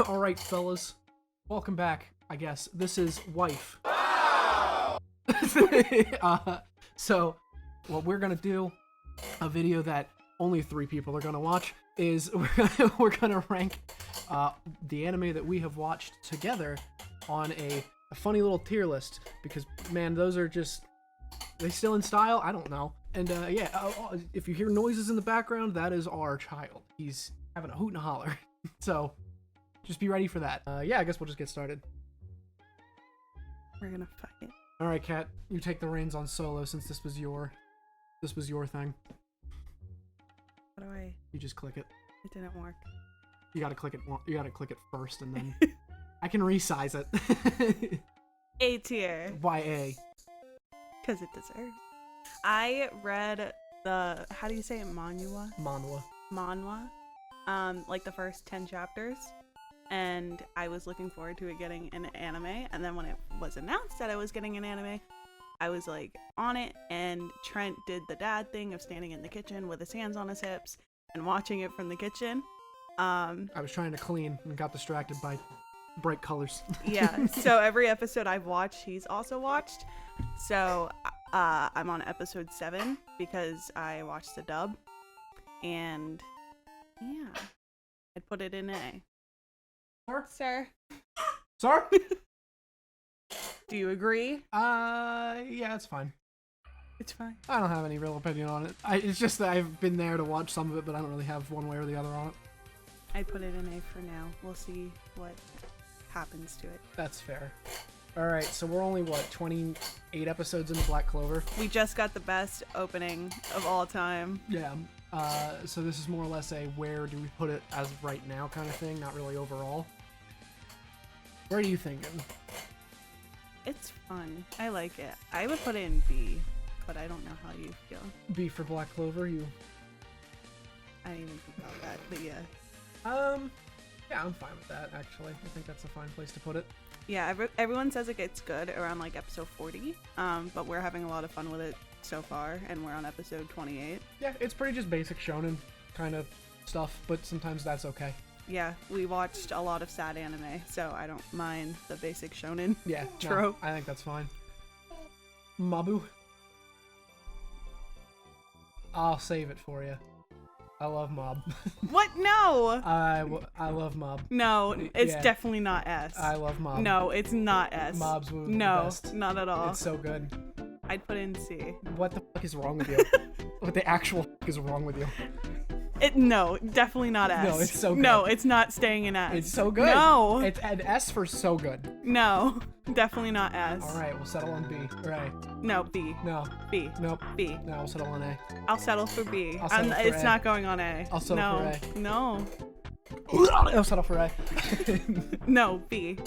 All right, fellas, welcome back. I guess this is Wife. So, what we're gonna do, a video that only 3 people are gonna watch, is we're gonna rank the anime that we have watched together on a funny little tier list. Because man, those are just, they still in style? I don't know. And yeah, if you hear noises in the background, that is our child. He's having a hoot and a holler. So, just be ready for that. Yeah, I guess we'll just get started. We're gonna fight. All right, Kat, you take the reins on Solo since this was your thing. How do I? You just click it. It didn't work. You gotta click it. You gotta click it first, and then I can resize it. A tier. Why A? Because it deserves. I read the, how do you say it? Manhwa. Like the first 10 chapters. And I was looking forward to it getting an anime, and then when it was announced that I was getting an anime, I was like on it, and Trent did the dad thing of standing in the kitchen with his hands on his hips and watching it from the kitchen. I was trying to clean and got distracted by bright colors. Yeah, so every episode I've watched, he's also watched. So I'm on episode 7 because I watched the dub, and yeah, I'd put it in A. Sir. Sorry? Do you agree? Yeah, it's fine. It's fine. I don't have any real opinion on it. It's just that I've been there to watch some of it, but I don't really have one way or the other on it. I'd put it in A for now. We'll see what happens to it. That's fair. Alright, so we're only, what, 28 episodes into Black Clover? We just got the best opening of all time. Yeah. So this is more or less a where do we put it as of right now kind of thing, not really overall. Where are you thinking? It's fun. I like it. I would put it in B, but I don't know how you feel. B for Black Clover, you? I didn't even think about that, but yeah. Yeah, I'm fine with that, actually. I think that's a fine place to put it. Yeah, everyone says it gets good around like episode 40, but we're having a lot of fun with it so far, and we're on episode 28. Yeah, it's pretty just basic shonen kind of stuff, but sometimes that's okay. Yeah, we watched a lot of sad anime, so I don't mind the basic shonen No, trope. I think that's fine. Mabu? I'll save it for you. I love Mob. What? No! I love Mob. No, it's Yeah. definitely not S. I love Mob. No, it's not S. Mob's one of the No, best. not at all. It's so good. I'd put it in C. What the fuck is wrong with you? What the actual fuck is wrong with you? No, definitely not S. No, it's so good. No, it's not staying in S. It's so good. No. It's an S for so good. No, definitely not S. Alright, we'll settle on B. Right. No, B. No. B. Nope. B. No, we'll settle on A. I'll settle for B. I'll settle for It's A. not going on A. I'll settle no. for A. No. I'll settle for A. No, B.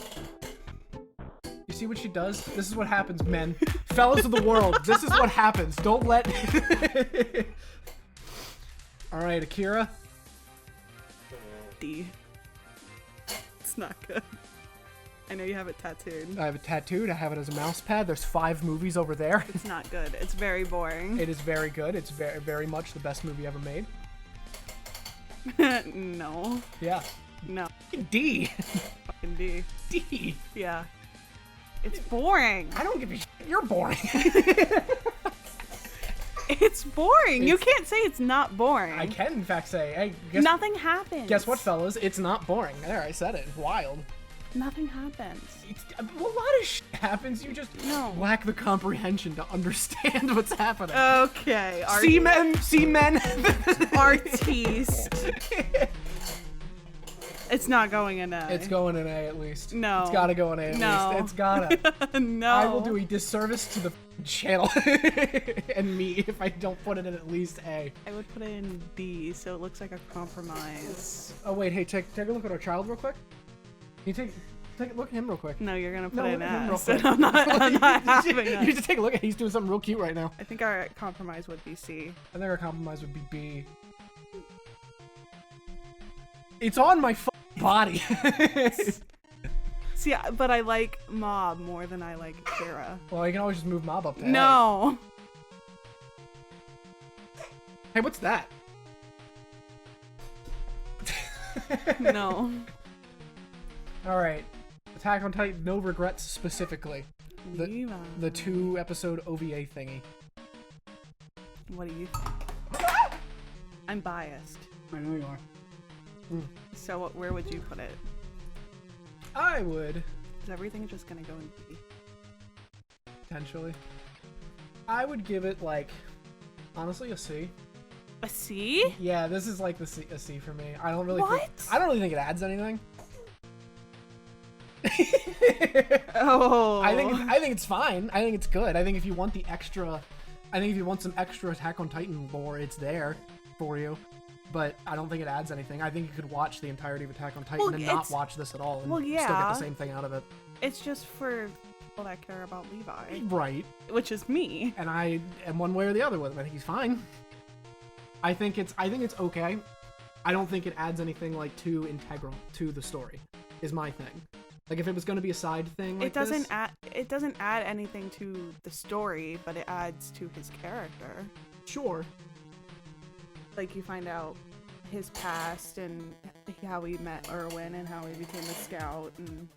You see what she does? This is what happens, men. Fellas of the world, this is what happens. Don't let... Alright, Akira. D. It's not good. I know you have it tattooed. I have it tattooed. I have it as a mouse pad. There's 5 movies over there. It's not good. It's very boring. It is very good. It's very, very much the best movie ever made. No. Yeah. No. D. Fucking D. D. Yeah. It's boring. I don't give a shit. You're boring. It's boring. You can't say it's not boring. I can, in fact, say, hey, nothing happens. Guess what, fellas? It's not boring. There, I said it. It's wild. Nothing happens. A lot of shit happens. You just No. lack the comprehension to understand what's happening. Okay. Seamen. Artiste. It's not going in A. It's going in A at least. No. It's gotta go in A at least. It's gotta. No. I will do a disservice to the channel and me if I don't put it in at least A. I would put it in D, so it looks like a compromise. Oh wait, hey, take a look at our child real quick. Can you take a look at him real quick? No, you're gonna put No, it in look at him real S. quick. I'm not having You that. just take a look at. He's doing something real cute right now. I think our compromise would be C. I think our compromise would be B. It's on my body. See, but I like Mob more than I like Akira. Well, you can always just move Mob up to A. No. Hey, what's that? No. All right. Attack on Titan, no regrets specifically. Levi. The 2-episode OVA thingy. What do you think? I'm biased. I know you are. So where would you put it? I would. Is everything just gonna go in B? Potentially. I would give it, like, honestly, a C. A C? Yeah, this is like a C for me. I don't really What? I don't really think it adds anything. Oh. I think it's fine. I think it's good. I think if you want some extra Attack on Titan lore, it's there for you. But I don't think it adds anything. I think you could watch the entirety of Attack on Titan and not watch this at all and still get the same thing out of it. It's just for people that care about Levi. Right. Which is me. And I am one way or the other with him. I think he's fine. I think it's okay. I don't think it adds anything like too integral to the story. Is my thing. Like if it was going to be a side thing, like it doesn't add anything to the story, but it adds to his character. Sure. Like you find out his past and how he met Erwin and how he became a scout and.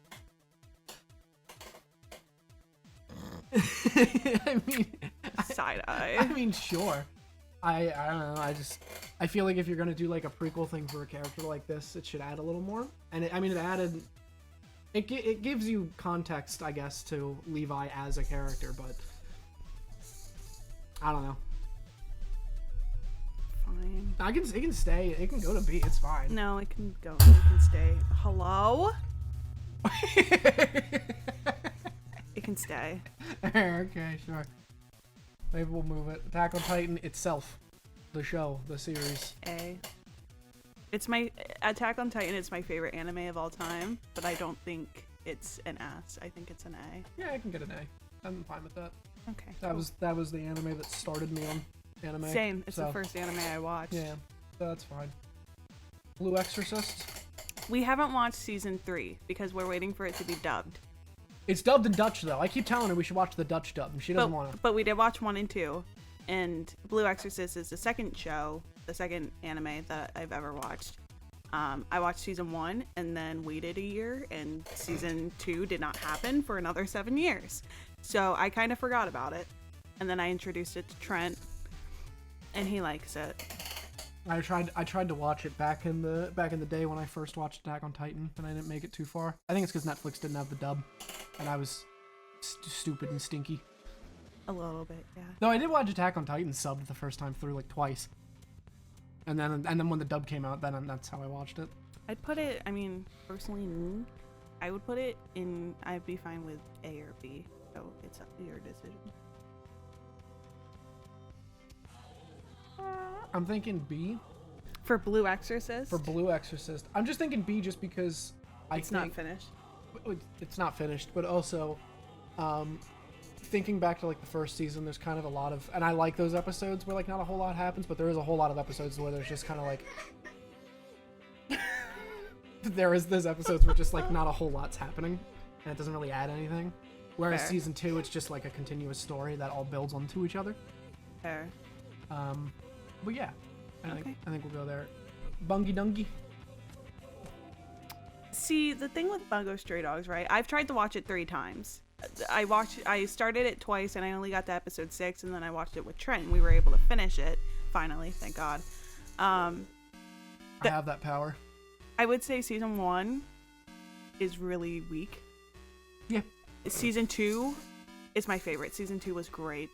I mean, side eye. I mean, sure. I don't know. I feel like if you're gonna do like a prequel thing for a character like this, it should add a little more. And it gives you context, I guess, to Levi as a character, but I don't know. Fine. It can stay. It can go to B. It's fine. No, it can go. It can stay. Hello? It can stay. Okay, sure. Maybe we'll move it. Attack on Titan itself. The show. The series. A. It's my... Attack on Titan is my favorite anime of all time, but I don't think it's an S. I think it's an A. Yeah, I can get an A. I'm fine with that. Okay. That was the anime that started me on anime. Same. It's the first anime I watched. Yeah, that's fine. Blue Exorcist. We haven't watched season 3 because we're waiting for it to be dubbed. It's dubbed in Dutch though. I keep telling her we should watch the Dutch dub, and she doesn't want to. But we did watch 1 and 2, and Blue Exorcist is the second anime that I've ever watched. I watched season 1 and then waited a year, and season 2 did not happen for another 7 years. So I kind of forgot about it, and then I introduced it to Trent, and he likes it. I tried to watch it back in the day when I first watched Attack on Titan, and I didn't make it too far. I think it's because Netflix didn't have the dub, and I was stupid and stinky. A little bit, yeah. No, I did watch Attack on Titan subbed the first time through like twice, and then when the dub came out, then that's how I watched it. I'd put it. I mean, personally, I would put it in. I'd be fine with A or B. So it's up to your decision. I'm thinking B. For Blue Exorcist? For Blue Exorcist. I'm just thinking B just because it's not finished. It's not finished, but also thinking back to like the first season, there's kind of a lot of, and I like those episodes where like not a whole lot happens, but there is a whole lot of episodes where there's just kind of like there's episodes where just like not a whole lot's happening and it doesn't really add anything. Whereas Fair. season 2, it's just like a continuous story that all builds onto each other. Fair. But yeah, I think we'll go there. Bungy Dungy. See, the thing with Bungo Stray Dogs, right? I've tried to watch it 3 times. I started it twice and I only got to episode 6, and then I watched it with Trent and we were able to finish it finally, thank God. I have that power. I would say season 1 is really weak. Yeah. Season 2 is my favorite. Season 2 was great.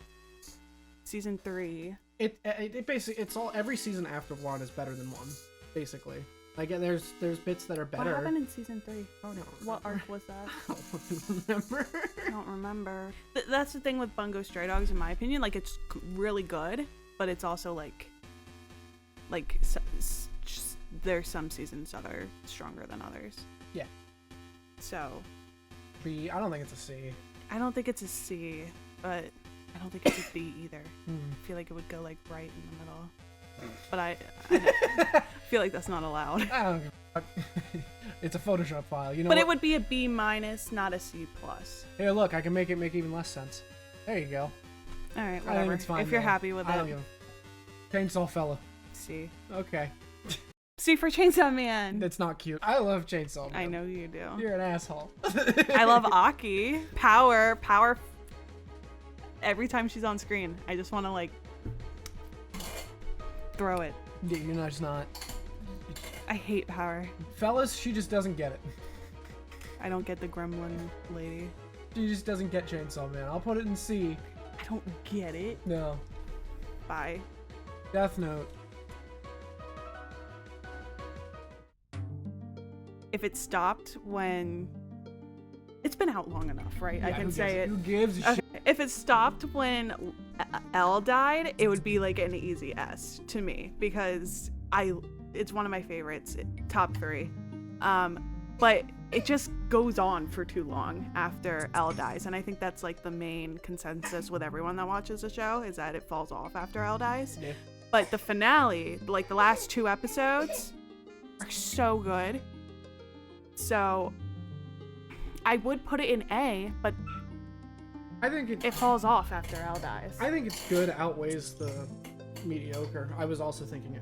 Season 3. It basically, it's all, every season after 1 is better than 1, basically. Like there's bits that are better. What happened in season 3? Oh no. What arc was that? I don't remember. I don't remember. That's the thing with Bungo Stray Dogs, in my opinion. Like, it's really good, but it's also like there's some seasons that are stronger than others. Yeah. So. B. I don't think it's a C. I don't think it's a C, but I don't think it's a B either. I feel like it would go like right in the middle, but I feel like that's not allowed. I don't give a fuck. It's a Photoshop file, you know. But it would be a B-, not a C+. Here, look, I can make it make even less sense. There you go. All right, whatever. I think it's fine, if you're though. happy with I it. don't give a Chainsaw Fella. C. Okay. Super Chainsaw Man. It's not cute. I love Chainsaw Man. I know you do. You're an asshole. I love Aki. Power. Every time she's on screen, I just want to like throw it. Yeah, you're not just not. I hate Power. Fellas, she just doesn't get it. I don't get the gremlin lady. She just doesn't get Chainsaw Man. I'll put it in C. I don't get it. No. Bye. Death Note. If it stopped when... It's been out long enough, right? Yeah, I can say it. Who gives a shit? If it stopped when L died, it would be like an easy S to me because it's one of my favorites, top 3. But it just goes on for too long after L dies, and I think that's like the main consensus with everyone that watches the show is that it falls off after L dies. Yeah. But the finale, like the last 2 episodes, are so good. So I would put it in A, but I think it falls off after L dies. I think it's good outweighs the mediocre. I was also thinking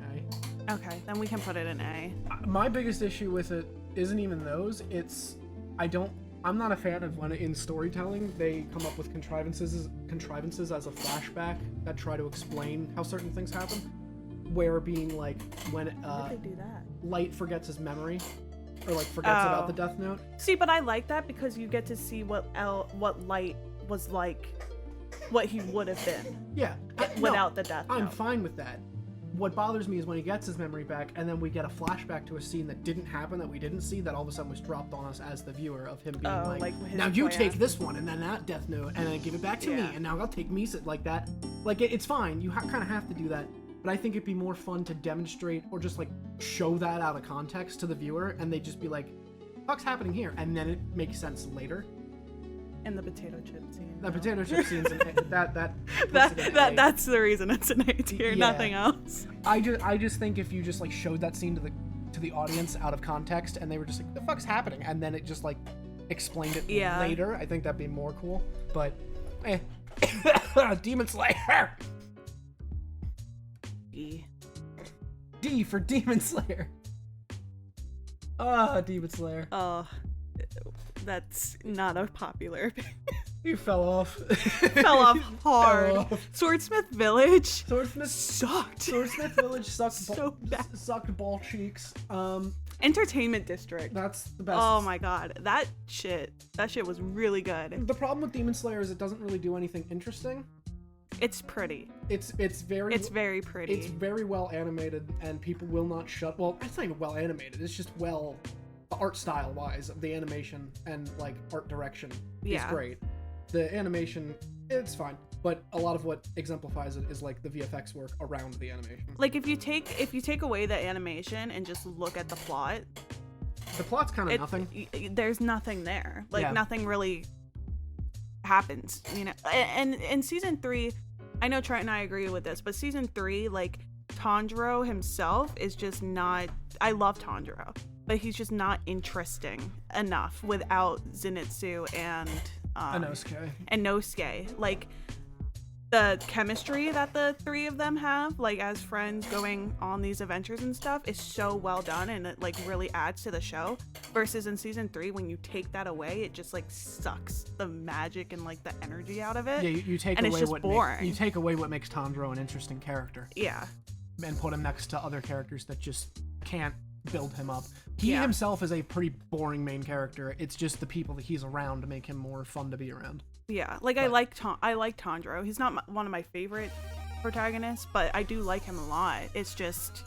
A. Okay, then we can put it in A. My biggest issue with it isn't even those. I'm not a fan of when in storytelling they come up with contrivances as a flashback that try to explain how certain things happen. Where being like when Why did they do that? Light forgets his memory, or like forgets about the Death Note. See, but I like that because you get to see what Light was like, what he would have been. Yeah, without the Death Note. I'm fine with that. What bothers me is when he gets his memory back and then we get a flashback to a scene that didn't happen, that we didn't see, that all of a sudden was dropped on us as the viewer, of him being like his now you plan. take this one and then that Death Note and then give it back to me, and now I'll take Misa, like that. Like it's fine, you kind of have to do that, but I think it'd be more fun to demonstrate or just like show that out of context to the viewer, and they just be like, "What's happening here?" And then it makes sense later. And the potato chip scene. The potato chip scenes, that's the reason it's an A tier, Yeah. nothing else. I just think if you just like showed that scene to the audience out of context and they were just like, "The fuck's happening?" and then it just like explained it later, I think that'd be more cool. But Demon Slayer. D for Demon Slayer. Demon Slayer. Oh, that's not a popular opinion. You fell off. Fell off hard. Fell off. Swordsmith Village Swordsmith sucked. Swordsmith Village sucked. So bad. Sucked ball cheeks. Entertainment District. That's the best. Oh my god, that shit was really good. The problem with Demon Slayer is it doesn't really do anything interesting. It's pretty. It's very pretty. It's very well animated, and people will not shut. Well, it's not even well animated. It's just well, art style wise, the animation and like art direction is great. The animation, it's fine, but a lot of what exemplifies it is like the VFX work around the animation. Like if you take away the animation and just look at the plot, the plot's kind of nothing. There's nothing there. Like nothing really happens, you know. And in season 3, I know Trent and I agree with this, but season 3, like Tanjiro himself is just not. I love Tanjiro, but he's just not interesting enough without Zenitsu and Nosuke. Like the chemistry that the 3 of them have, like as friends going on these adventures and stuff, is so well done, and it like really adds to the show. Versus in season 3, when you take that away, it just like sucks the magic and like the energy out of it. Yeah, you take and away it's just boring. you take away what makes Tanjiro an interesting character. Yeah. And put him next to other characters that just can't build him up. He himself is a pretty boring main character. It's just the people that he's around to make him more fun to be around. Yeah, like I like Tanjiro. He's not one of my favorite protagonists, but I do like him a lot. It's just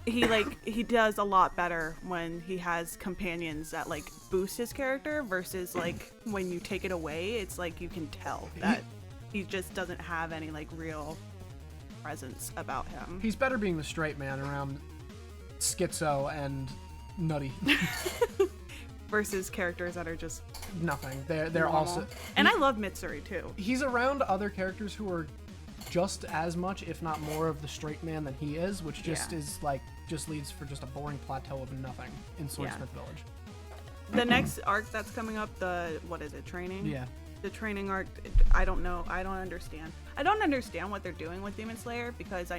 he does a lot better when he has companions that like boost his character versus like when you take it away, it's like you can tell that he just doesn't have any like real presence about him. He's better being the straight man around Schizo and Nutty versus characters that are just nothing. They're normal. also, and I love Mitsuri too. He's around other characters who are just as much, if not more, of the straight man than he is, which just is like just leads for just a boring plateau of nothing in Swordsmith Village. The next arc that's coming up, training? Yeah. The training arc, I don't know. I don't understand what they're doing with Demon Slayer, because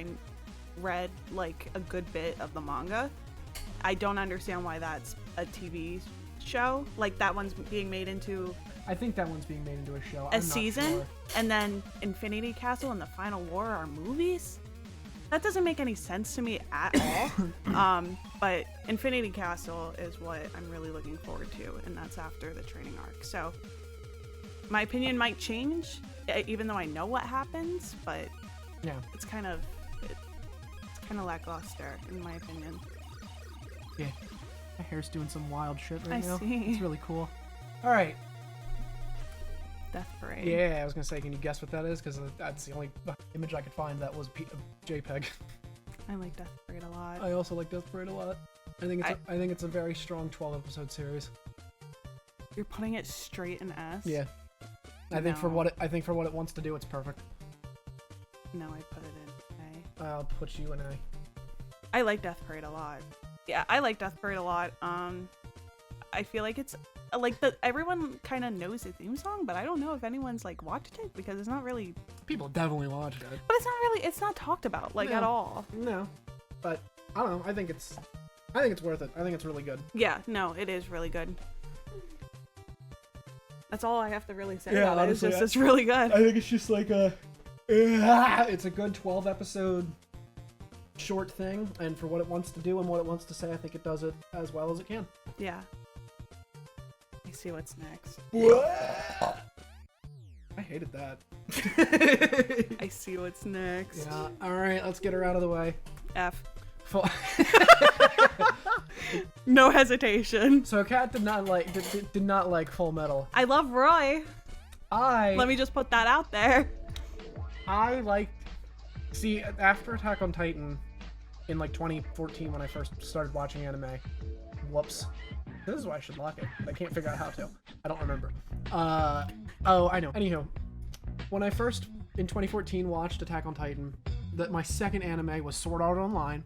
read like a good bit of the manga. I don't understand why that's a TV show. Like that one's being made into I think that one's being made into a show. a season, and then Infinity Castle and the Final War are movies. That doesn't make any sense to me at all. But Infinity Castle is what I'm really looking forward to, and that's after the training arc. So my opinion might change, even though I know what happens. But Yeah. it's kind of lackluster in my opinion. Yeah. My hair's doing some wild shit I right now. see. It's really cool. All right. Death Parade. Yeah, I was gonna say, can you guess what that is? Because that's the only image I could find that was JPEG. I like Death Parade a lot. I also like Death Parade a lot. I think it's a very strong 12-episode series. You're putting it straight in S? Yeah. I think for what it wants to do, it's perfect. No, I put it in A. I'll put you in A. I like Death Parade a lot. Yeah, I like Death Parade a lot. I feel like it's like everyone kind of knows the theme song, but I don't know if anyone's like watched it because it's not really. People definitely watched it. But it's not talked about like at all. No, but I don't know. I think it's worth it. I think it's really good. Yeah, no, it is really good. That's all I have to really say Yeah, about honestly, it. It's really good. I think it's just like it's a good 12-episode short thing, and for what it wants to do and what it wants to say, I think it does it as well as it can. Yeah. I see what's next. I hated that. I see what's next. Yeah. All right, let's get her out of the way. F. No hesitation. So Kat did not like Full Metal. I love Roy. Let me just put that out there. See, after Attack on Titan in like 2014 when I first started watching anime. Whoops. This is why I should lock it. I can't figure out how to. I don't remember. Oh, I know. Anywho, when I first in 2014 watched Attack on Titan, my second anime was Sword Art Online.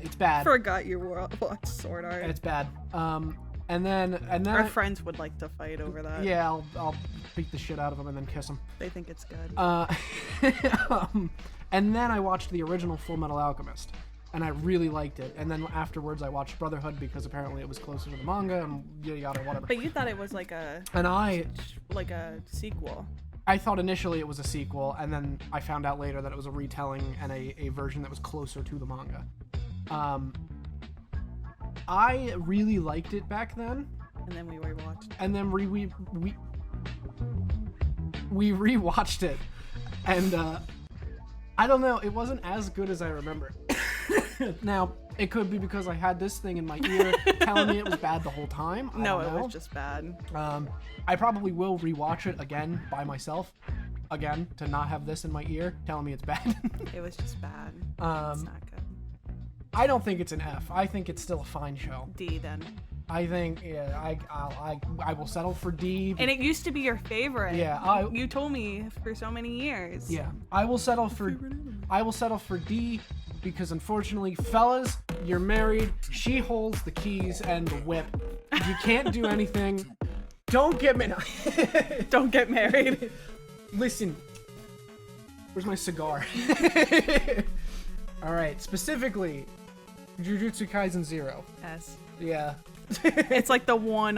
It's bad. Forgot you watched Sword Art. It's bad. And then our friends would like to fight over that. Yeah, I'll beat the shit out of them and then kiss them. They think it's good. And then I watched the original Fullmetal Alchemist, and I really liked it. And then afterwards, I watched Brotherhood because apparently it was closer to the manga and yada yada whatever. But you thought it was like a sequel. I thought initially it was a sequel, and then I found out later that it was a retelling and a version that was closer to the manga. I really liked it back then. And then we rewatched. And then we rewatched it, and I don't know, it wasn't as good as I remember. Now, it could be because I had this thing in my ear telling me it was bad the whole time. No, it was just bad. I probably will rewatch it again by myself, again, to not have this in my ear telling me it's bad. It was just bad. It's not good. I don't think it's an F. I think it's still a fine show. D then. I think, yeah, I will settle for D. And it used to be your favorite. Yeah, you told me for so many years. Yeah, I will settle for D because unfortunately, fellas, you're married. She holds the keys and the whip. You can't do anything. Don't get married. Don't get married. Listen, where's my cigar? All right, specifically, Jujutsu Kaisen 0. S. Yeah. It's like the one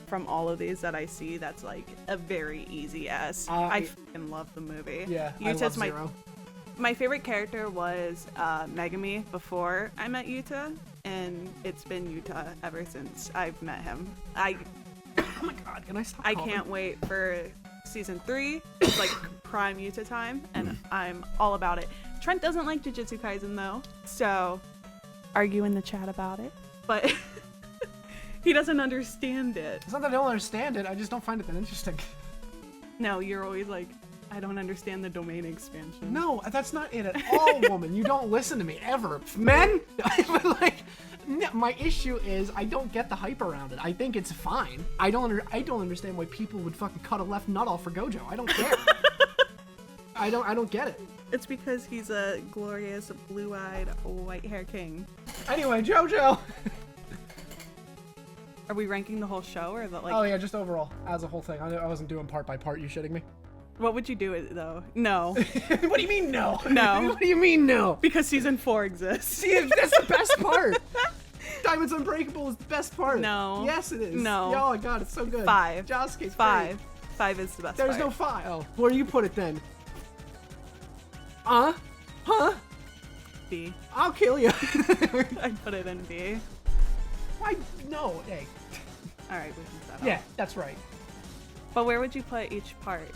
from all of these that I see that's like a very easy S. I fucking love the movie. Yeah, Yuta's I love Zero. My favorite character was Megami before I met Yuta, and it's been Yuta ever since I've met him. Oh my god, can I stop? I can't wait for season 3. It's like prime Yuta time, and I'm all about it. Trent doesn't like Jujutsu Kaisen though, so argue in the chat about it. But he doesn't understand it. It's not that I don't understand it, I just don't find it that interesting. No, you're always like, I don't understand the domain expansion. No, that's not it at all, woman. You don't listen to me, ever. Men? But like, no, my issue is I don't get the hype around it. I think it's fine. I don't understand why people would fucking cut a left nut off for Gojo. I don't care. I don't get it. It's because he's a glorious, blue-eyed, white-hair king. Anyway, JoJo! Are we ranking the whole show, or the like? Oh yeah, just overall, as a whole thing. I wasn't doing part by part. You shitting me? What would you do with it though? No. What do you mean no? No. What do you mean no? Because season 4 exists. See, that's the best part. Diamonds Unbreakable is the best part. No. Yes, it is. No. Oh my god, it's so good. 5. Josuke's 5. 5 is the best There's part. no 5. Oh, where do you put it then? Huh? B. I'll kill you. I put it in B. Why? No. Hey. Alright, we can settle. Yeah, that's right. But where would you put each part?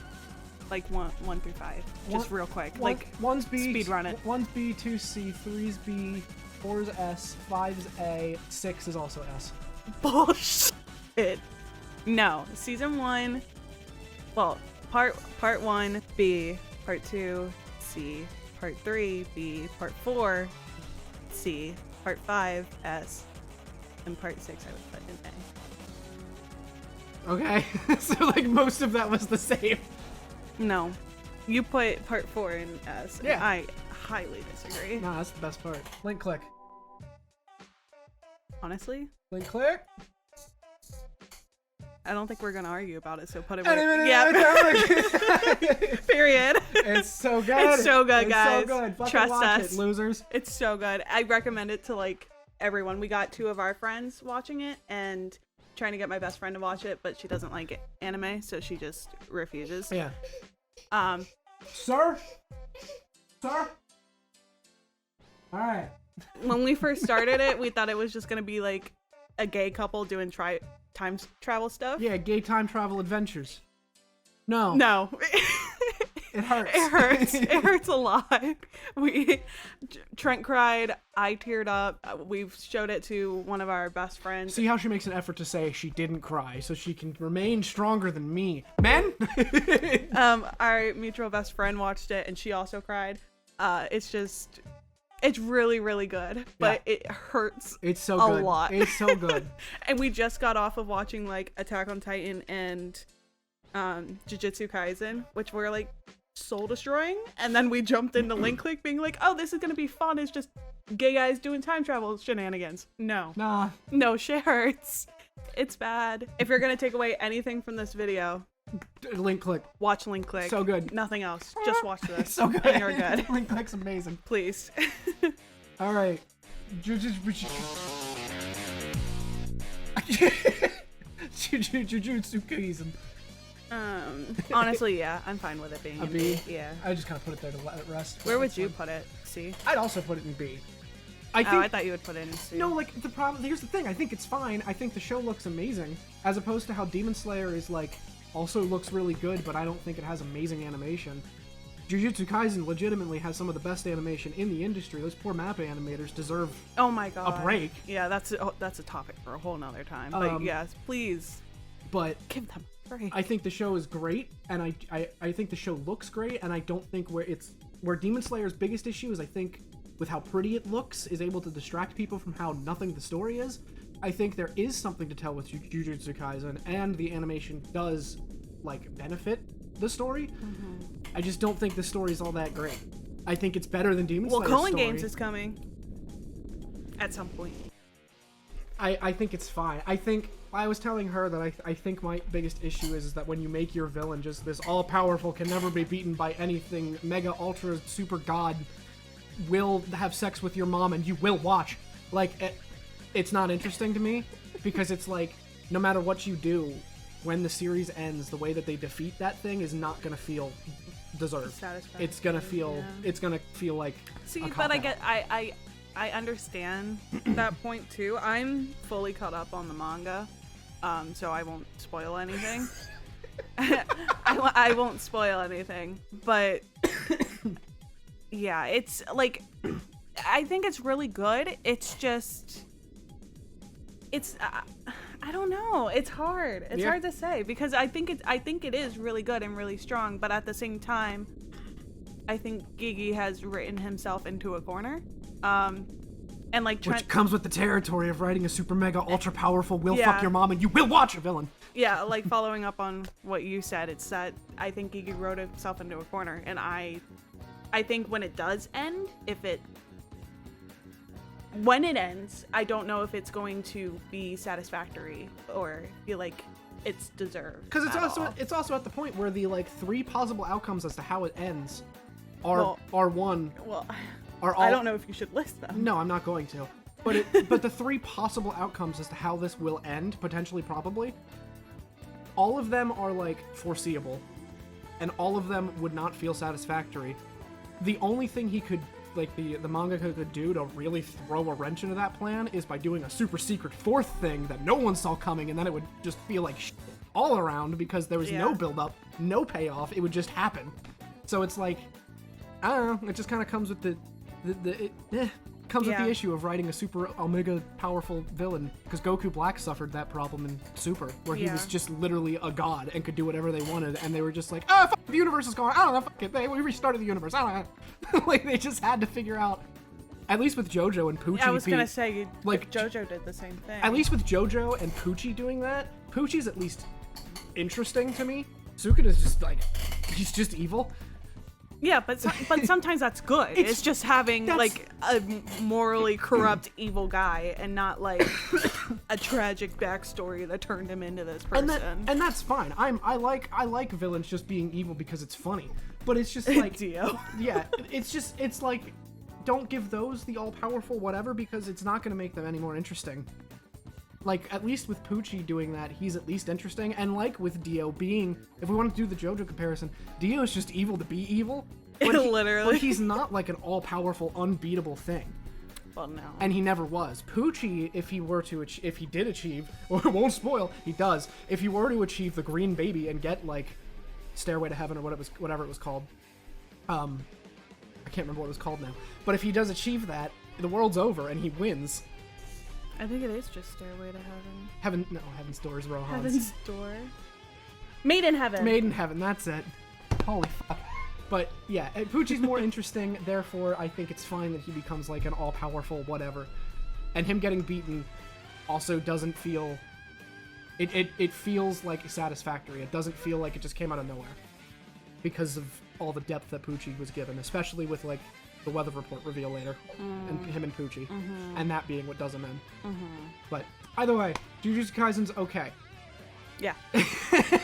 Like 1 through 5. Just real quick. Like, one's B. speed run it. 1's B, 2's C, 3's B, 4's S, 5's A, 6 is also S. bullshit. No. Season 1. Well, part 1, B. Part 2, C. Part 3, B. Part 4, C. Part 5, S. And part 6 I would put in A. Okay. So like most of that was the same. No. You put part 4 in S. and Yeah. I highly disagree. Nah, that's the best part. Link click. Honestly, Link click. I don't think we're gonna argue about it, so put it Anime, where. Yeah. Period. It's so good. It's so good, guys. It's so good. Fucking Trust watch us. it, losers. It's so good. I recommend it to like everyone. We got 2 of our friends watching it and trying to get my best friend to watch it, but she doesn't like anime, so she just refuses. Yeah. Sir? All right. When we first started it, we thought it was just gonna be like a gay couple doing time travel stuff. Yeah, gay time travel adventures. No. No. It hurts. It hurts. It hurts a lot. Trent cried. I teared up. We've showed it to one of our best friends. See how she makes an effort to say she didn't cry, so she can remain stronger than me. Men? Our mutual best friend watched it, and she also cried. It's really, really good, but it hurts. It's so a good. lot. It's so good. And we just got off of watching like Attack on Titan and Jujutsu Kaisen, which were like soul destroying, and then we jumped into Link Click being like, oh, this is gonna be fun. It's just gay guys doing time travel shenanigans. No, shit hurts. It's bad. If you're gonna take away anything from this video, Link click. watch Link Click. So good. Nothing else. Just watch this. It's so good. And you're good. Link click's amazing. Please. All right. Jujutsu Kaisen. Honestly, yeah, I'm fine with it being A in B? B. Yeah. I just kind of put it there to let it rest. Where would you put it? C? I'd also put it in B. I thought you would put it in C. No, like the problem. Here's the thing. I think it's fine. I think the show looks amazing, as opposed to how Demon Slayer is like also looks really good, but I don't think it has amazing animation. Jujutsu Kaisen legitimately has some of the best animation in the industry. Those poor map animators deserve Oh my god. a break. Yeah, that's a topic for a whole nother time. But yes, please But give them a break. I think the show is great, and I think the show looks great, and I don't think where Demon Slayer's biggest issue is, I think, with how pretty it looks, is able to distract people from how nothing the story is. I think there is something to tell with Jujutsu Kaisen, and the animation does like benefit the story. Mm-hmm. I just don't think the story's all that great. I think it's better than Demon Slayer's Cullen story. Games is coming at some point. I think it's fine. I was telling her that I think my biggest issue is that when you make your villain just this all-powerful, can never be beaten by anything, mega ultra super god, will have sex with your mom and you will watch. Like, it's not interesting to me, because it's like, no matter what you do, when the series ends, the way that they defeat that thing is not gonna feel deserved. Satisfying. It's gonna feel like See, a but cop-out. I understand that point too. I'm fully caught up on the manga, so I won't spoil anything. I won't spoil anything, but yeah, it's like, I think it's really good. It's just, I don't know. It's hard. It's hard to say, because I think it is really good and really strong, but at the same time, I think Gigi has written himself into a corner. And like Trent, which comes with the territory of writing a super mega ultra powerful fuck your mom and you will watch a villain. Yeah, like following up on what you said, it's that I think Gigi wrote himself into a corner, and I think when it does end, when it ends, I don't know if it's going to be satisfactory or feel like it's deserved. Because all. it's also at the point where the like 3 possible outcomes as to how it ends are one. Well, Are all, I don't know if you should list them. No, I'm not going to. But but the 3 possible outcomes as to how this will end, potentially, probably, all of them are like foreseeable, and all of them would not feel satisfactory. The only thing he could, like the mangaka could do to really throw a wrench into that plan is by doing a super secret 4th thing that no one saw coming, and then it would just feel like shit all around because there was no build up, no payoff. It would just happen. So it's like, I don't know. It just kind of comes with with the issue of writing a super omega powerful villain, because Goku Black suffered that problem in Super, where he was just literally a god and could do whatever they wanted, and they were just like, oh, fuck, the universe is gone. I don't know, fuck it. We restarted the universe. I don't know. Like, they just had to figure out, at least with JoJo and Poochie. I was gonna say, like JoJo did the same thing. At least with JoJo and Poochie doing that, Poochie's at least interesting to me. Sukuda's just like, he's just evil. Yeah, but sometimes that's good. It's just having like a morally corrupt evil guy and not like a tragic backstory that turned him into this person. And that's fine. I like villains just being evil because it's funny. But it's just like Dio. Yeah, it's like, don't give those the all-powerful whatever, because it's not going to make them any more interesting. Like, at least with Poochie doing that, he's at least interesting. And like with Dio being, if we want to do the JoJo comparison, Dio is just evil to be evil. Literally. But he's not like an all-powerful, unbeatable thing. Well, no. And he never was. Poochie, if he did achieve, or it won't spoil, he does. If he were to achieve the green baby and get like Stairway to Heaven or whatever it was called, I can't remember what it was called now. But if he does achieve that, the world's over and he wins. I think it is just Stairway to Heaven. Heaven's Door is Rohan's. Heaven's Door. Made in Heaven. Made in Heaven, that's it. Holy fuck. But yeah, Poochie's more interesting, therefore I think it's fine that he becomes like an all-powerful whatever. And him getting beaten also doesn't feel... It feels like satisfactory. It doesn't feel like it just came out of nowhere. Because of all the depth that Poochie was given, especially with like the weather report reveal later, and him and Poochie, and that being what does him in. But either way, Jujutsu Kaisen's okay. Yeah.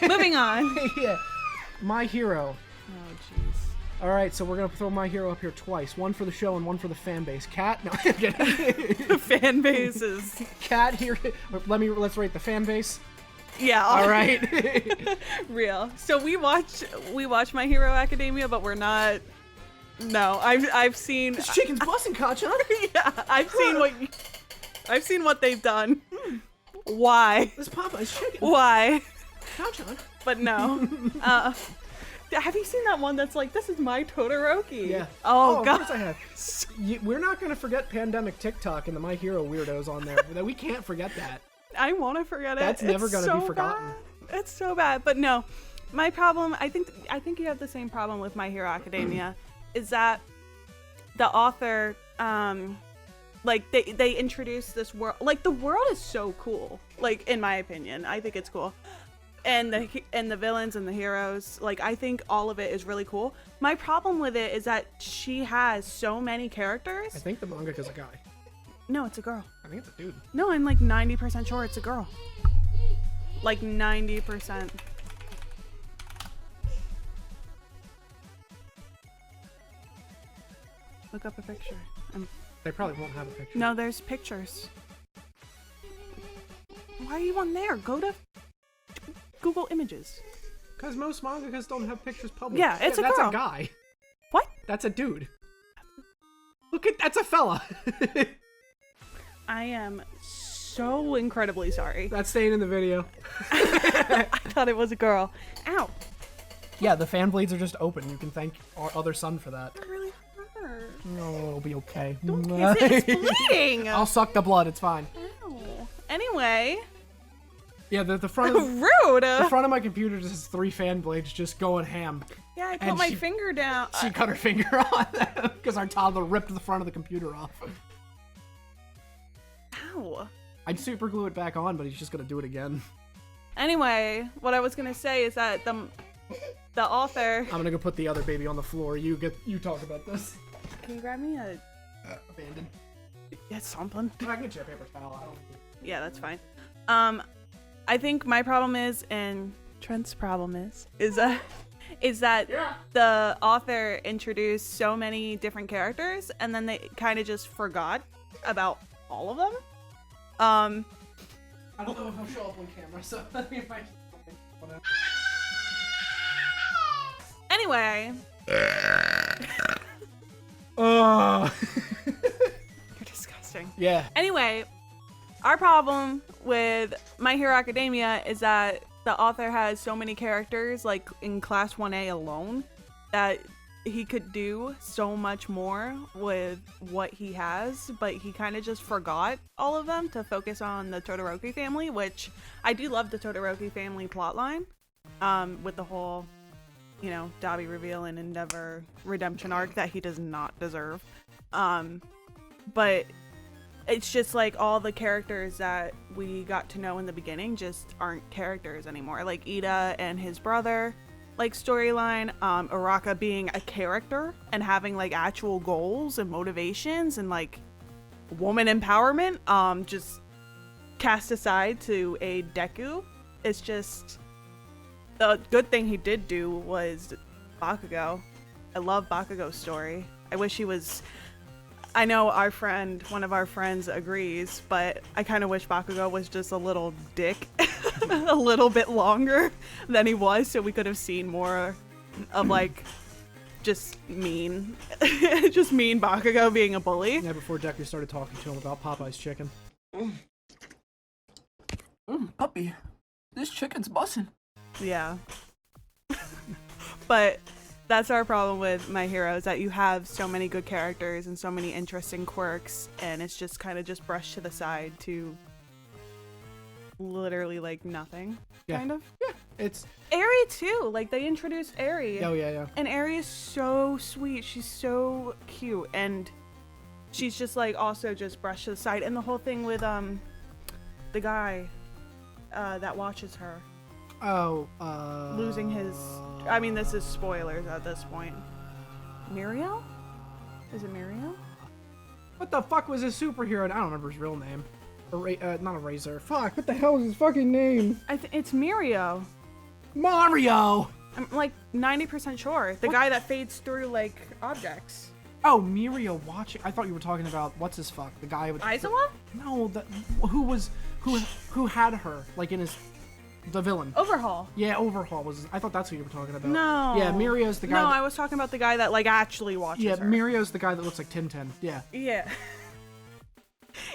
Moving on. Yeah. My Hero. Oh jeez. All right, so we're gonna throw My Hero up here twice, one for the show and one for the fan base. Cat, no, I'm kidding. The fan base is Cat here. Let's rate the fan base. Yeah. All right. Real. So we watch My Hero Academia, but we're not. No, I've seen. This chicken's busting, Kacha. Yeah, I've seen what they've done. Why? This Popeye's chicken. Why? Kacha. But no. Have you seen that one that's like, this is my Todoroki? Yeah. Oh God. Of course I have. We're not gonna forget pandemic TikTok and the My Hero weirdos on there. We can't forget that. I want to forget it. That's never gonna be forgotten. Bad. It's so bad. But no, my problem. I think you have the same problem with My Hero Academia. Is that the author, like they introduce this world, like the world is so cool, like in my opinion, I think it's cool, and the villains and the heroes, like I think all of it is really cool. My problem with it is that she has so many characters. I think the mangaka's a guy. No, it's a girl. I think it's a dude. No, I'm like 90% sure it's a girl. Like 90%. Look up a picture. They probably won't have a picture. No, there's pictures. Why are you on there? Go to Google Images. Because most mangakas don't have pictures published. Yeah, it's a girl. That's a guy. What? That's a dude. Look at, that's a fella. I am so incredibly sorry. That's staying in the video. I thought it was a girl. Ow. Yeah, the fan blades are just open. You can thank our other son for that. That really hurt. No, it'll be okay. Don't kiss it. It's bleeding. I'll suck the blood. It's fine. Ow. Anyway. Yeah, the front of rude. The front of my computer just has 3 fan blades just going ham. Yeah, I put my finger down. She cut her finger on them because our toddler ripped the front of the computer off. Ow. I'd super glue it back on, but he's just gonna do it again. Anyway, what I was gonna say is that the author. I'm gonna go put the other baby on the floor. You talk about this. Can you grab me a abandoned? Yeah, something. I can get you a paper towel. Yeah, that's fine. I think my problem is, and Trent's problem is that the author introduced so many different characters, and then they kind of just forgot about all of them. I don't know if I'll show up on camera, so let me whatever. Anyway. Oh. You're disgusting. Yeah. Anyway, our problem with My Hero Academia is that the author has so many characters, like in Class 1A alone, that he could do so much more with what he has, but he kind of just forgot all of them to focus on the Todoroki family, which I do love the Todoroki family plotline, with the whole, you know, Dabi reveal and Endeavor redemption arc that he does not deserve. But it's just like all the characters that we got to know in the beginning just aren't characters anymore. Like Ida and his brother, like storyline, Araka being a character and having like actual goals and motivations and like woman empowerment, just cast aside to a Deku. It's just, the good thing he did do was Bakugo. I love Bakugo's story. I wish he was, I know one of our friends agrees, but I kind of wish Bakugo was just a little dick a little bit longer than he was, so we could have seen more of like just mean Bakugo being a bully. Yeah, before Deku started talking to him about Popeye's chicken. Puppy, this chicken's bussin'. Yeah. But that's our problem with My Hero, is that you have so many good characters and so many interesting quirks, and it's just kind of just brushed to the side to literally like nothing. Yeah. Kind of. Yeah, it's Eri too. Like they introduced Eri. Oh yeah. And Eri is so sweet. She's so cute, and she's just like also just brushed to the side. And the whole thing with the guy that watches her. Oh, losing his, I mean, this is spoilers at this point. Muriel? Is it Muriel? What the fuck was his superhero? I don't remember his real name. Not a Razor. Fuck, what the hell is his fucking name? It's Mirio. Mario! I'm like 90% sure. The guy that fades through like objects. Oh, Mirio watching. I thought you were talking about what's his fuck, the guy with Aizawa? No, who had her like in his. The villain. Overhaul. Yeah, Overhaul was. I thought that's who you were talking about. No. Yeah, Mirio's the guy. No, I was talking about the guy that like actually watches her. Yeah, Mirio's the guy that looks like Tintin. Yeah. Yeah.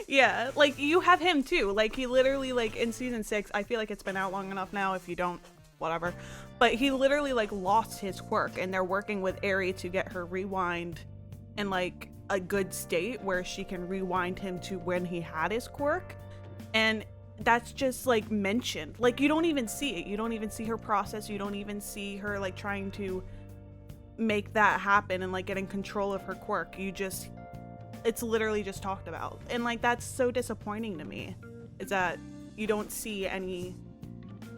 Yeah, like you have him too. Like he literally like in season 6, I feel like it's been out long enough now. If you don't, whatever. But he literally like lost his quirk, and they're working with Eri to get her rewind in like a good state where she can rewind him to when he had his quirk, and that's just like mentioned. Like you don't even see it. You don't even see her process. You don't even see her like trying to make that happen and like getting control of her quirk. It's literally just talked about. And like that's so disappointing to me, is that you don't see any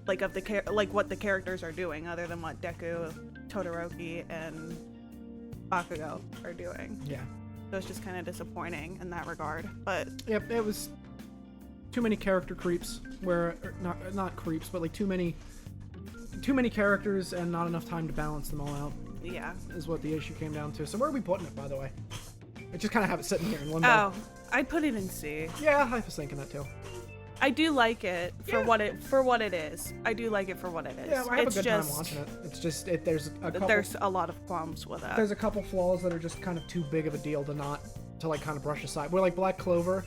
like of the like what the characters are doing other than what Deku, Todoroki, and Bakugo are doing. Yeah. So it's just kind of disappointing in that regard. But yep, it was too many character creeps, where not creeps, but like too many characters and not enough time to balance them all out. Yeah, is what the issue came down to. So where are we putting it, by the way? I just kind of have it sitting here in limbo. Oh, I'd put it in C. Yeah, I was thinking that too. I do like it for what it is. I do like it for what it is. Yeah, I have a good time watching it. It's just there's a lot of qualms with that. There's a couple flaws that are just kind of too big of a deal to like kind of brush aside. Where like Black Clover,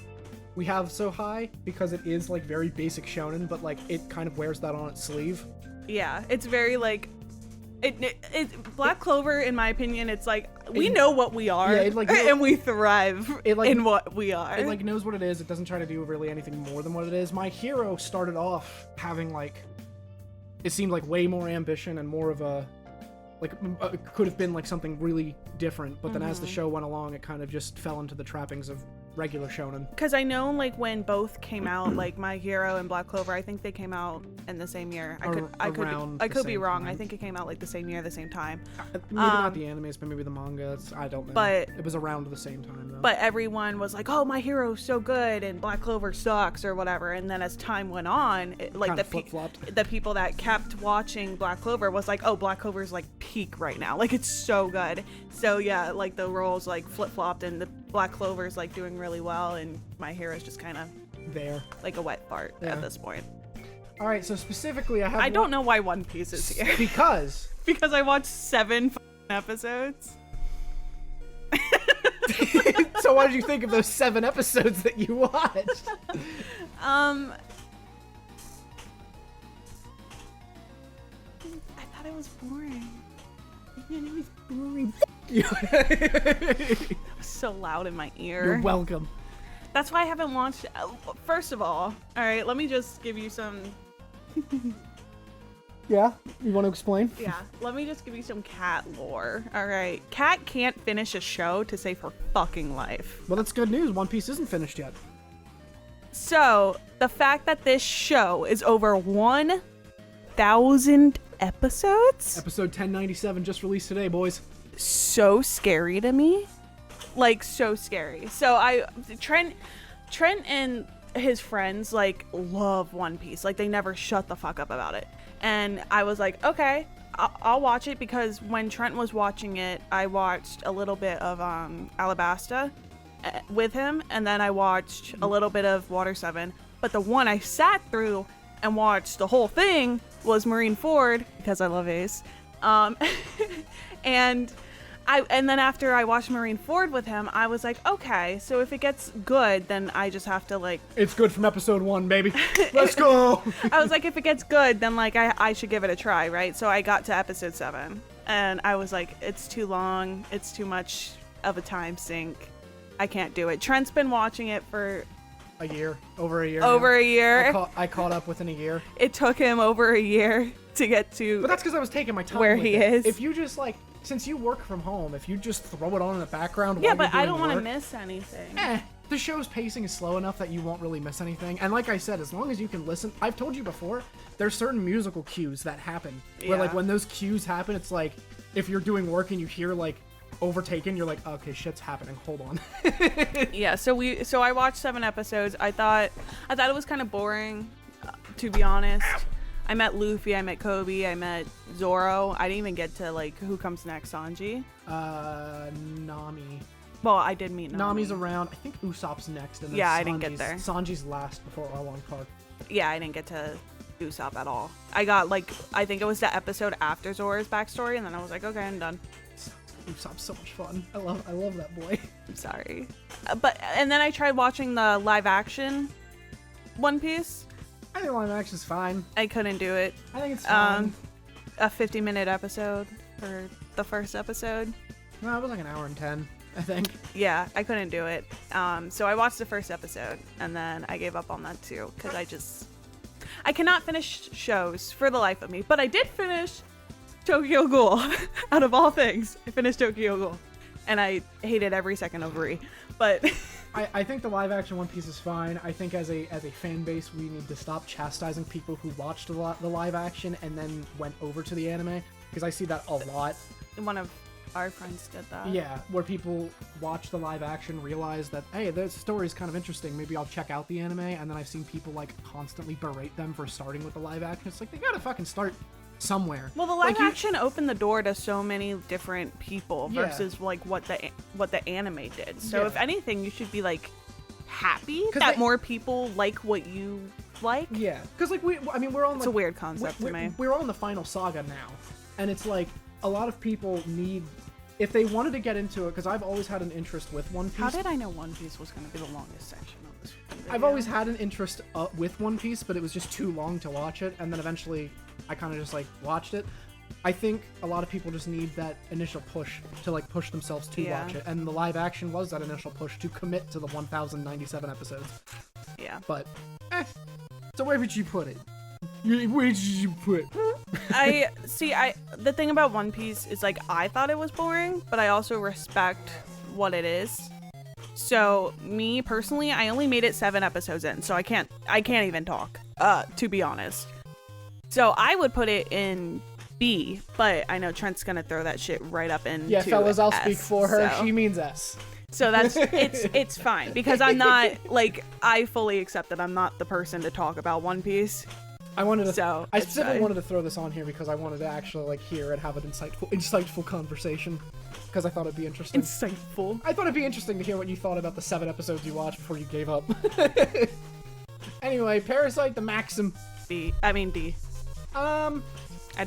we have so high because it is like very basic shonen, but like it kind of wears that on its sleeve. Yeah, it's very like Black Clover, in my opinion, it's like we know what we are, and we thrive in what we are. It like knows what it is. It doesn't try to do really anything more than what it is. My Hero started off having like, it seemed like way more ambition and more of a it could have been like something really different. But then as the show went along, it kind of just fell into the trappings of regular shonen. Because I know, like, when both came out, like My Hero and Black Clover, I think they came out in the same year. I could be wrong. Time. I think it came out like the same year, the same time. Maybe not the animes, but maybe the manga. I don't know. But it was around the same time, though. But everyone was like, "Oh, My Hero's so good," and Black Clover sucks, or whatever. And then as time went on, the people that kept watching Black Clover was like, "Oh, Black Clover's like peak right now. Like it's so good." So yeah, like the roles like flip flopped, and the Black Clover's like doing really well, and My Hero's just kind of there, like a wet fart at this point. All right, so specifically, I don't know why One Piece is here. Because I watched 7 episodes. So what did you think of those 7 episodes that you watched? I thought it was boring. It was boring. It was so loud in my ear. You're welcome. That's why I haven't watched. First of all right, let me just give you some. Yeah, you want to explain? Yeah, let me just give you some cat lore. All right, Cat can't finish a show to save her fucking life. Well, that's good news. One Piece isn't finished yet. So the fact that this show is over 1,000 episodes, episode 1097 just released today, boys. So scary to me, like so scary. So Trent and his friends like love One Piece. Like they never shut the fuck up about it. And I was like, okay, I'll watch it, because when Trent was watching it, I watched a little bit of Alabasta with him, and then I watched a little bit of Water 7. But the one I sat through and watched the whole thing was Marineford, because I love Ace. And then after I watched Marineford with him, I was like, okay, so if it gets good, then I just have to like... It's good from episode 1, baby. Let's go! I was like, if it gets good, then like I should give it a try, right? So I got to episode 7, and I was like, it's too long. It's too much of a time sink. I can't do it. Trent's been watching it for... a year. Over a year. Over a year. I caught up within a year. It took him over a year to get to... But that's because I was taking my time where with he it. is. If you just like... Since you work from home, if you just throw it on in the background yeah, while but you're I doing don't want to work, miss anything. The show's pacing is slow enough that you won't really miss anything. And like I said, as long as you can listen, I've told you before, there's certain musical cues that happen. Where like when those cues happen, it's like if you're doing work and you hear like overtaken, you're like, okay, shit's happening. Hold on. Yeah, so I watched 7 episodes. I thought it was kind of boring, to be honest. I met Luffy, I met Kobe, I met Zoro. I didn't even get to like who comes next, Sanji. Nami. Well, I did meet Nami. Nami's around. I think Usopp's next. And then yeah, I didn't get there. Sanji's last before Arlong Park. Yeah, I didn't get to Usopp at all. I got like, I think it was the episode after Zoro's backstory, and then I was like, okay, I'm done. Usopp's so much fun. I love that boy. I'm sorry. And then I tried watching the live action One Piece. I think live action's fine. I couldn't do it. I think it's fine. A 50-minute episode for the first episode. No, it was like an hour and 10, I think. Yeah, I couldn't do it. So I watched the first episode, and then I gave up on that too, because I cannot finish shows for the life of me. But I did finish Tokyo Ghoul. Out of all things, I finished Tokyo Ghoul, and I hated every second of Ri. But I think the live action One Piece is fine. I think as a fan base, we need to stop chastising people who watched the live action and then went over to the anime, because I see that a lot. One of our friends did that. Yeah, where people watch the live action, realize that, hey, the story's kind of interesting, maybe I'll check out the anime, and then I've seen people like constantly berate them for starting with the live action. It's like, they gotta fucking start somewhere. Well, the live action opened the door to so many different people versus like what the anime did. So if anything, you should be like happy that more people like what you like. Yeah, because like we're on. It's a weird concept to me. We're on the final saga now, and it's like a lot of people need, if they wanted to get into it, because I've always had an interest with One Piece. How did I know One Piece was going to be the longest section of this video? I've always had an interest with One Piece, but it was just too long to watch it, and then eventually I kind of just like watched it. I think a lot of people just need that initial push to like push themselves to watch it, and the live action was that initial push to commit to the 1,097 episodes. Yeah. But, so where would you put it? Where did you put it? The thing about One Piece is like I thought it was boring, but I also respect what it is. So me personally, I only made it 7 episodes in, so I can't even talk, to be honest. So I would put it in B, but I know Trent's gonna throw that shit right up into Yeah, fellas, I'll S, speak for her. so. She means S. So it's fine, because I'm not, like, I fully accept that I'm not the person to talk about One Piece. I it's specifically fine. wanted to throw this on here because I wanted to actually like hear and have an insightful conversation, because I thought it'd be interesting. Insightful. I thought it'd be interesting to hear what you thought about the 7 episodes you watched before you gave up. Anyway, Parasyte, the Maxim. D. I'd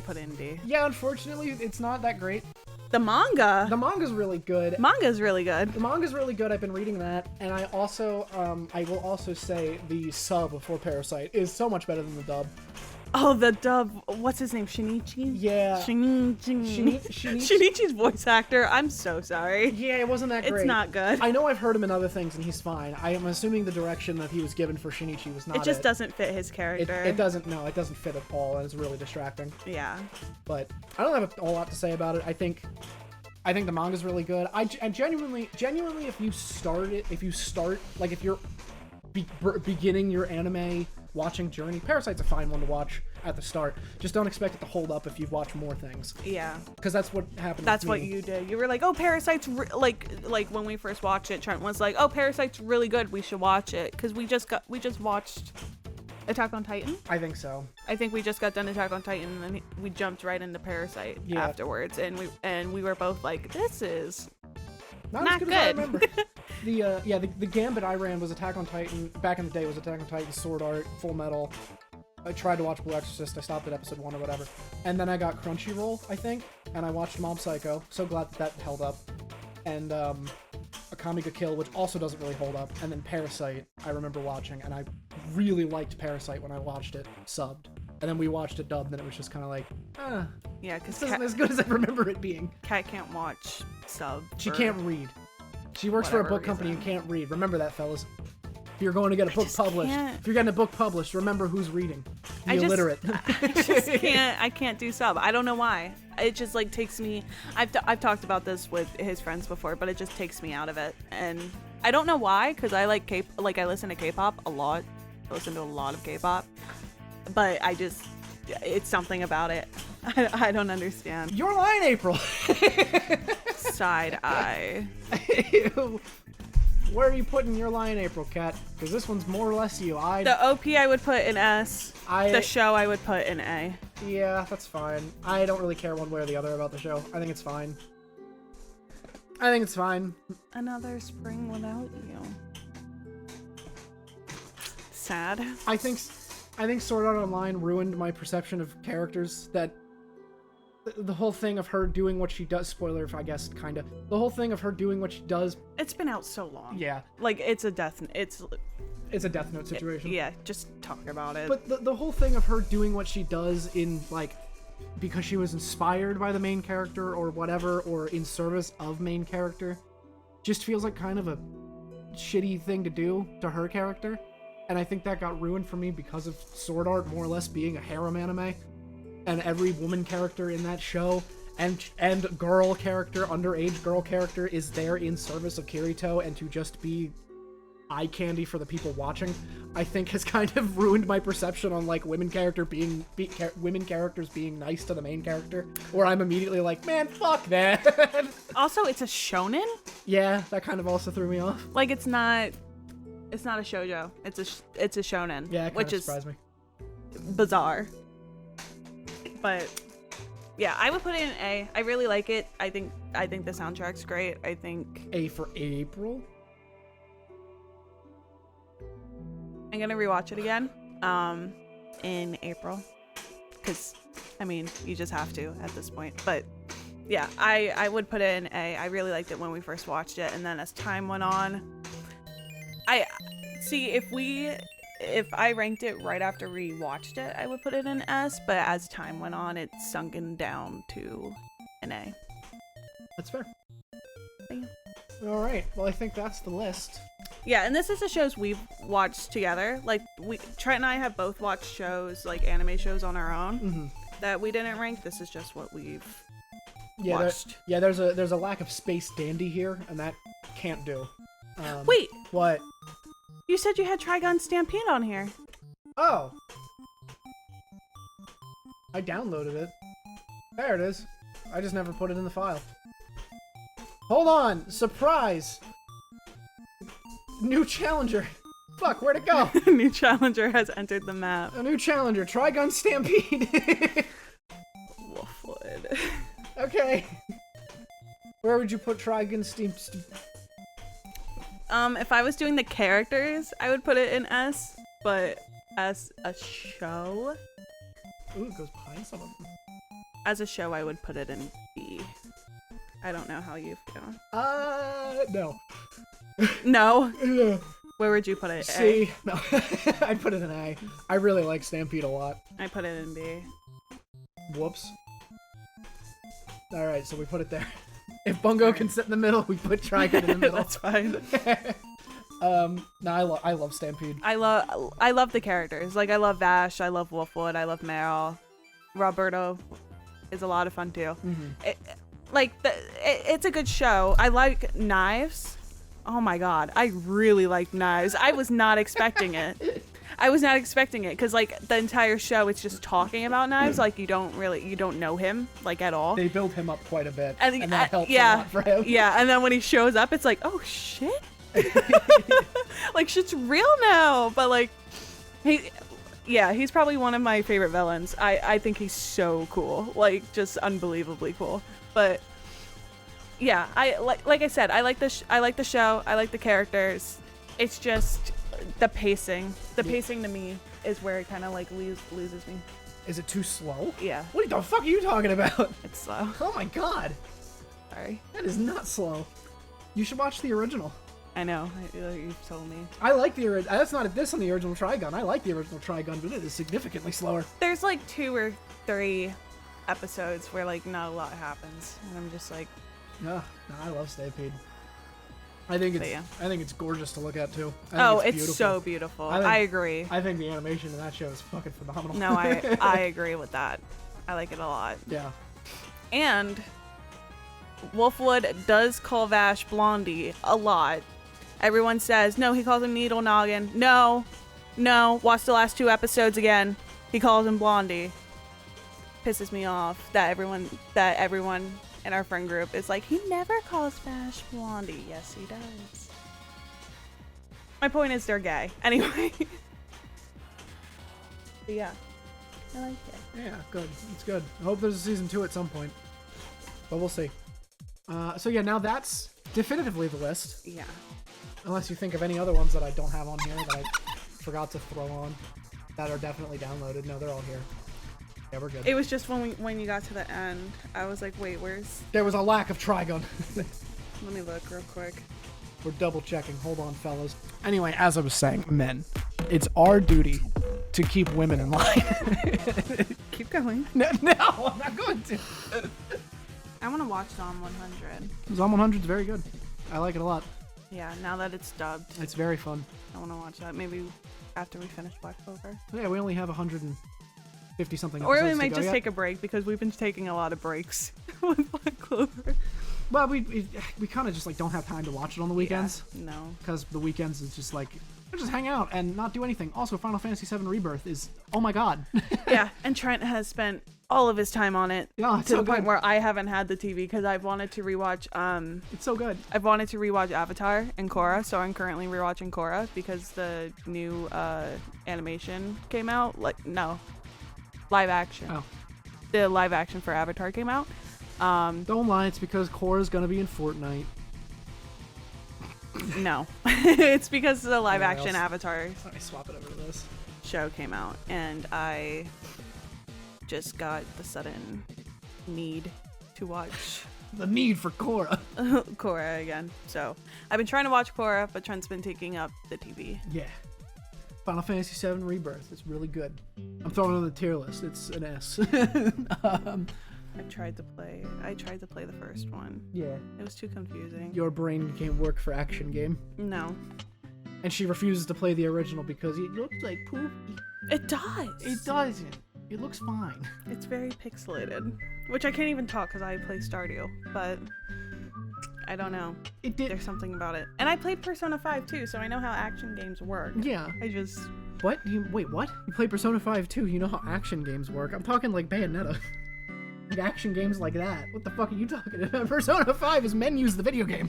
put it in D. Yeah, unfortunately, it's not that great. The manga. The manga's really good. Manga's really good. The manga's really good. I've been reading that, and I also, I will also say the sub for Parasyte is so much better than the dub. Oh, the dub. What's his name? Shinichi? Yeah. Shinichi's voice actor. I'm so sorry. Yeah, it wasn't that great. It's not good. I know I've heard him in other things, and he's fine. I am assuming the direction that he was given for Shinichi was not It just doesn't fit his character. It doesn't fit at all, and it's really distracting. Yeah. But I don't have a whole lot to say about it. I think the manga's really good. I genuinely, if you start, like, if you're beginning your anime watching journey, Parasyte's a fine one to watch at the start. Just don't expect it to hold up if you've watched more things. Yeah. Because that's what happened. That's with what me. you did. You were like, "Oh, Parasyte's like when we first watched it, Trent was like, "Oh, Parasyte's really good. We should watch it." Because we just watched Attack on Titan. I think so. I think we just got done Attack on Titan, and then we jumped right into Parasyte afterwards, and we were both like, "This is not not as good good." as I remember. The Gambit I ran was Attack on Titan. Back in the day was Attack on Titan, Sword Art, Full Metal. I tried to watch Blue Exorcist. I stopped at episode 1 or whatever. And then I got Crunchyroll, I think, and I watched Mob Psycho. So glad that held up. And Akame ga Kill, which also doesn't really hold up. And then Parasyte, I remember watching, and I really liked Parasyte when I watched it subbed. And then we watched it dubbed, and it was just kind of like, yeah, this because isn't as good as I remember it being. Kat can't watch sub. She can't read. She works for a book whatever company and reason. can't read. Remember that, fellas. If you're going to get a book published, can't. if you're getting a book published, remember who's reading. The I just illiterate. I can't do sub. I don't know why. It just like takes me. I've talked about this with his friends before, but it just takes me out of it, and I don't know why. Because I like I listen to K-pop a lot. I listen to a lot of K-pop, but it's something about it. I don't understand. You're lying, April. Side eye. Where are you putting your line, April, Cat? Because this one's more or less you. The OP I would put in S. The show I would put in A. Yeah, that's fine. I don't really care one way or the other about the show. I think it's fine. Another spring without you. Sad. I think Sword Art Online ruined my perception of characters. That the whole thing of her doing what she does, spoiler, I guess, kind of. The whole thing of her doing what she does. It's been out so long. Yeah. Like, it's a Death Note situation. Yeah, just talk about it. But the whole thing of her doing what she does in, like, because she was inspired by the main character or whatever, or in service of main character, just feels like kind of a shitty thing to do to her character. And I think that got ruined for me because of Sword Art more or less being a harem anime. And every woman character in that show and girl character, underage girl character, is there in service of Kirito, and to just be eye candy for the people watching, I think has kind of ruined my perception on like women characters being nice to the main character, where I'm immediately like, man, fuck that. Also, it's a shonen? Yeah, that kind of also threw me off. Like, it's not a shoujo. It's a shonen. Yeah, it which kind of surprised me. Bizarre. But yeah, I would put it in A. I really like it. I think the soundtrack's great. I think A for April. I'm gonna rewatch it again in April, because I mean, you just have to at this point. But yeah, I would put it in A. I really liked it when we first watched it, and then as time went on, I see if I ranked it right after we watched it, I would put it in S, but as time went on, it's sunken down to an A. That's fair. Yeah. All right. Well, I think that's the list. Yeah, and this is the shows we've watched together. Like, Trent and I have both watched shows, like anime shows on our own, that we didn't rank. This is just what we've watched. There's a lack of space dandy here, and that can't do. Wait, What? you said you had Trigun Stampede on here. Oh. I downloaded it. There it is. I just never put it in the file. Hold on! Surprise! New challenger! Fuck, where'd it go? New challenger has entered the map. A new challenger, Trigun Stampede! Wolfwood. Okay. Where would you put Trigun Stampede? If I was doing the characters, I would put it in S, but as a show, Ooh, it goes behind some of them. as a show, I would put it in B. I don't know how you feel. No. No? Yeah. Where would you put it? C. No. I'd put it in A. I really like Stampede a lot. I put it in B. Whoops. Alright, so we put it there. If Bungo can sit in the middle, we put Trigun in the middle. That's fine. No, I love Stampede. I love the characters. Like, I love Vash, I love Wolfwood, I love Meryl. Roberto is a lot of fun too. It's a good show. I like Knives. Oh my god, I really like Knives. I was not expecting it. Because like the entire show, it's just talking about Knives. Like you don't know him like at all. They build him up quite a bit, And and that helps a lot for him. Yeah, and then when he shows up, it's like, oh shit, like shit's real now. But like, he's probably one of my favorite villains. I think he's so cool, like just unbelievably cool. But yeah, like I said, I like the show. I like the characters. It's just the pacing. The pacing to me is where it kind of like loses me. Is it too slow? Yeah, What the fuck are you talking about? it's slow. Oh my god, Sorry. that is not slow. You should watch the original. I know. You've told me. I like the original. That's not a diss on the original Trigun. I like the original Trigun, but it is significantly slower. There's like 2 or 3 episodes where like not a lot happens, and I'm just like, No, I love Stampede. I think But it's gorgeous to look at too. it's beautiful. so beautiful. I think- I agree. I think the animation in that show is fucking phenomenal. No, I agree with that. I like it a lot. Yeah. And Wolfwood does call Vash Blondie a lot. Everyone says, no, he calls him Needle Noggin. No, watch the last 2 episodes again. He calls him Blondie. Pisses me off that everyone in our friend group is like, he never calls Vash Blondie. Yes, he does. My point is they're gay. Anyway. But yeah, I like it. Yeah, good. It's good. I hope there's a season 2 at some point. But we'll see. So yeah, now that's definitively the list. Yeah. Unless you think of any other ones that I don't have on here that I forgot to throw on that are definitely downloaded. No, they're all here. Yeah, we're good. It was just when you got to the end, I was like, wait, where's... There was a lack of Trigun. Let me look real quick. We're double checking. Hold on, fellas. Anyway, as I was saying, men, it's our duty to keep women in line. Keep going. No, I'm not going to. I want to watch Zom 100. Zom 100 is very good. I like it a lot. Yeah, now that it's dubbed, It's very fun. I want to watch that. Maybe after we finish Black Clover. Yeah, we only have 150 something. Or we episodes to might go just yet. take a break because we've been taking a lot of breaks with Black Clover. Well, we kind of just like don't have time to watch it on the weekends Yeah, no. because the weekends is just like we just hang out and not do anything. Also, Final Fantasy VII Rebirth is oh my god. Yeah, and Trent has spent all of his time on it Yeah, it's to so the point good. where I haven't had the TV because I've wanted to rewatch It's so good. I've wanted to rewatch Avatar and Korra, so I'm currently rewatching Korra because the new animation came out. Live action. Oh. The live action for Avatar came out. Don't lie, it's because Korra's gonna be in Fortnite. No, it's because the live Anywhere action else? Avatar Let me swap it over to this. show came out, and I just got the sudden need to watch The need for Korra. Korra again. So I've been trying to watch Korra, but Trent's been taking up the TV. Yeah. Final Fantasy VII Rebirth. It's really good. I'm throwing it on the tier list. It's an S. I tried to play the first one. Yeah. It was too confusing. Your brain can't work for action game. No. And she refuses to play the original because it looks like poop. It does. It doesn't. It looks fine. It's very pixelated, which I can't even talk because I play Stardew. But I don't know. It did. There's something about it. And I played Persona 5 too, so I know how action games work. Yeah. I just... What? Wait, what? You play Persona 5 too? You know how action games work? I'm talking like Bayonetta. Like action games like that. What the fuck are you talking about? Persona 5 is menus the video game.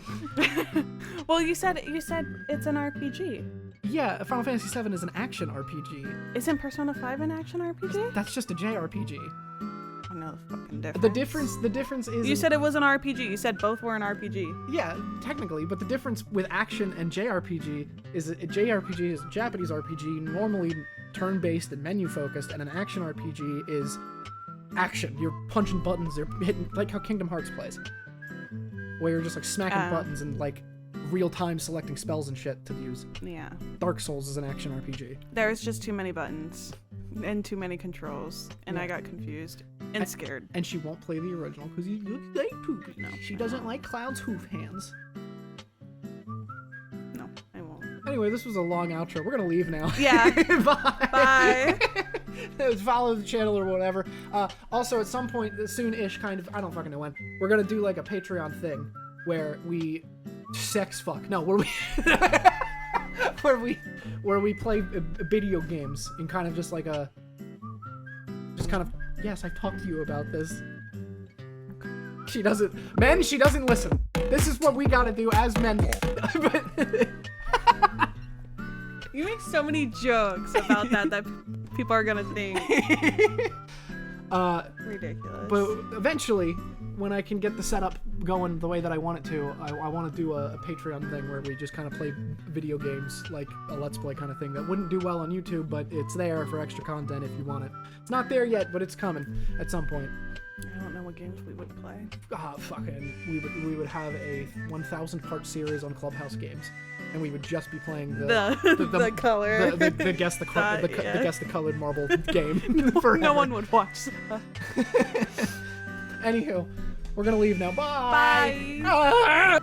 Well, you said it's an RPG. Yeah, Final Fantasy 7 is an action RPG. Isn't Persona 5 an action RPG? That's just a JRPG. I know the fucking difference. The difference is... You said it was an RPG. You said both were an RPG. Yeah, technically, but the difference with action and JRPG is that a JRPG is a Japanese RPG, normally turn-based and menu-focused, and an action RPG is action. You're punching buttons, you're hitting, like how Kingdom Hearts plays. Where you're just like smacking buttons and like real-time selecting spells and shit to use. Yeah. Dark Souls is an action RPG. There's just too many buttons and too many controls, and I got confused and scared. And she won't play the original because he looks like poopy. No, she I doesn't won't. like Cloud's hoof hands. No, I won't. Anyway, this was a long outro. We're gonna leave now. Yeah. Bye. Bye. Follow the channel or whatever. Also, at some point, soon-ish, kind of, I don't fucking know when, we're gonna do like a Patreon thing where we sex fuck. No, where we where we play video games in kind of just like a, just kind of. Yes, I've talked to you about this. She doesn't listen. This is what we gotta do as men. But You make so many jokes about that people are gonna think. Ridiculous. But eventually, when I can get the setup going the way that I want it to, I want to do a Patreon thing where we just kind of play video games, like a Let's Play kind of thing that wouldn't do well on YouTube, but it's there for extra content if you want it. It's not there yet, but it's coming at some point. I don't know what games we would play. Fucking, we would have a 1,000-part series on Clubhouse games, and we would just be playing the color, the guess the guess the colored marble game. No one would watch that. Anywho, we're gonna leave now. Bye. Bye.